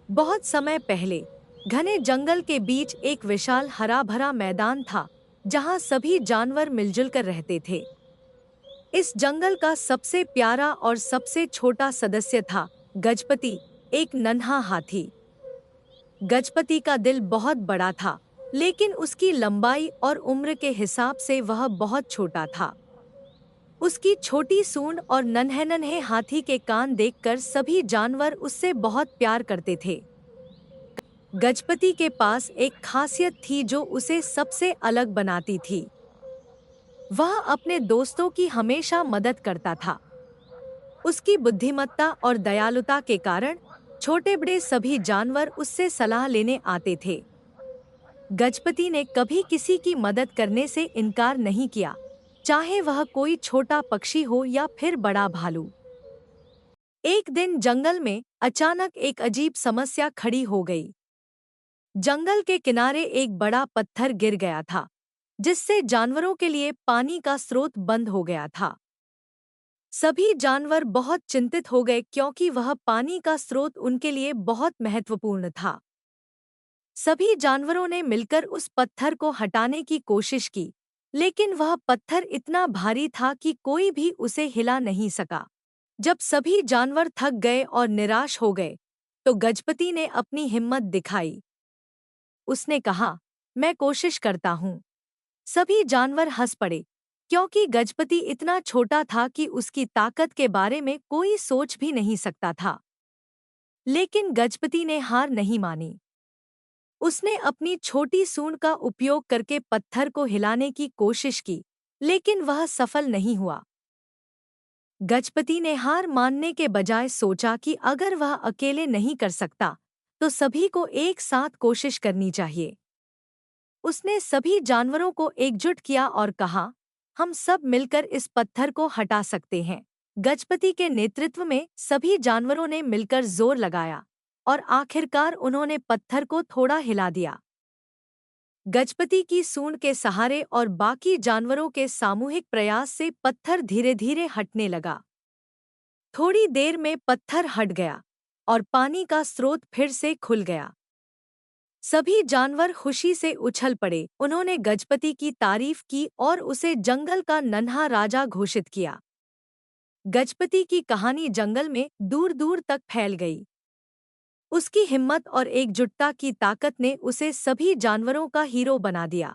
बहुत समय पहले घने जंगल के बीच एक विशाल हरा भरा मैदान था जहां सभी जानवर मिलजुल कर रहते थे। इस जंगल का सबसे प्यारा और सबसे छोटा सदस्य था गजपति, एक नन्हा हाथी। गजपति का दिल बहुत बड़ा था, लेकिन उसकी लंबाई और उम्र के हिसाब से वह बहुत छोटा था। उसकी छोटी सूंड और नन्हे नन्हे हाथी के कान देखकर सभी जानवर उससे बहुत प्यार करते थे। गजपति के पास एक खासियत थी जो उसे सबसे अलग बनाती थी। वह अपने दोस्तों की हमेशा मदद करता था। उसकी बुद्धिमत्ता और दयालुता के कारण छोटे बड़े सभी जानवर उससे सलाह लेने आते थे। गजपति ने कभी किसी की मदद करने से इनकार नहीं किया, चाहे वह कोई छोटा पक्षी हो या फिर बड़ा भालू। एक दिन जंगल में अचानक एक अजीब समस्या खड़ी हो गई। जंगल के किनारे एक बड़ा पत्थर गिर गया था, जिससे जानवरों के लिए पानी का स्रोत बंद हो गया था। सभी जानवर बहुत चिंतित हो गए क्योंकि वह पानी का स्रोत उनके लिए बहुत महत्वपूर्ण था। सभी जानवरों ने मिलकर उस पत्थर को हटाने की कोशिश की, लेकिन वह पत्थर इतना भारी था कि कोई भी उसे हिला नहीं सका। जब सभी जानवर थक गए और निराश हो गए, तो गजपति ने अपनी हिम्मत दिखाई। उसने कहा, मैं कोशिश करता हूँ। सभी जानवर हंस पड़े, क्योंकि गजपति इतना छोटा था कि उसकी ताकत के बारे में कोई सोच भी नहीं सकता था। लेकिन गजपति ने हार नहीं मानी। उसने अपनी छोटी सूंड का उपयोग करके पत्थर को हिलाने की कोशिश की, लेकिन वह सफल नहीं हुआ। गजपति ने हार मानने के बजाय सोचा कि अगर वह अकेले नहीं कर सकता, तो सभी को एक साथ कोशिश करनी चाहिए। उसने सभी जानवरों को एकजुट किया और कहा, हम सब मिलकर इस पत्थर को हटा सकते हैं। गजपति के नेतृत्व में सभी जानवरों ने मिलकर जोर लगाया और आखिरकार उन्होंने पत्थर को थोड़ा हिला दिया। गजपति की सूंड के सहारे और बाकी जानवरों के सामूहिक प्रयास से पत्थर धीरे धीरे हटने लगा। थोड़ी देर में पत्थर हट गया और पानी का स्रोत फिर से खुल गया। सभी जानवर खुशी से उछल पड़े। उन्होंने गजपति की तारीफ की और उसे जंगल का नन्हा राजा घोषित किया। गजपति की कहानी जंगल में दूर दूर तक फैल गई। उसकी हिम्मत और एकजुटता की ताकत ने उसे सभी जानवरों का हीरो बना दिया।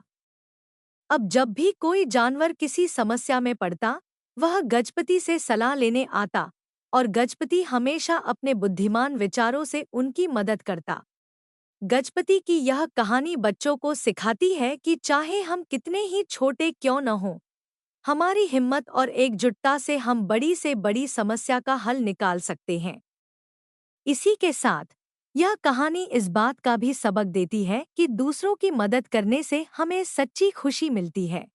अब जब भी कोई जानवर किसी समस्या में पड़ता, वह गजपति से सलाह लेने आता और गजपति हमेशा अपने बुद्धिमान विचारों से उनकी मदद करता। गजपति की यह कहानी बच्चों को सिखाती है कि चाहे हम कितने ही छोटे क्यों न हों, हमारी हिम्मत और एकजुटता से हम बड़ी से बड़ी समस्या का हल निकाल सकते हैं। इसी के साथ यह कहानी इस बात का भी सबक देती है कि दूसरों की मदद करने से हमें सच्ची खुशी मिलती है।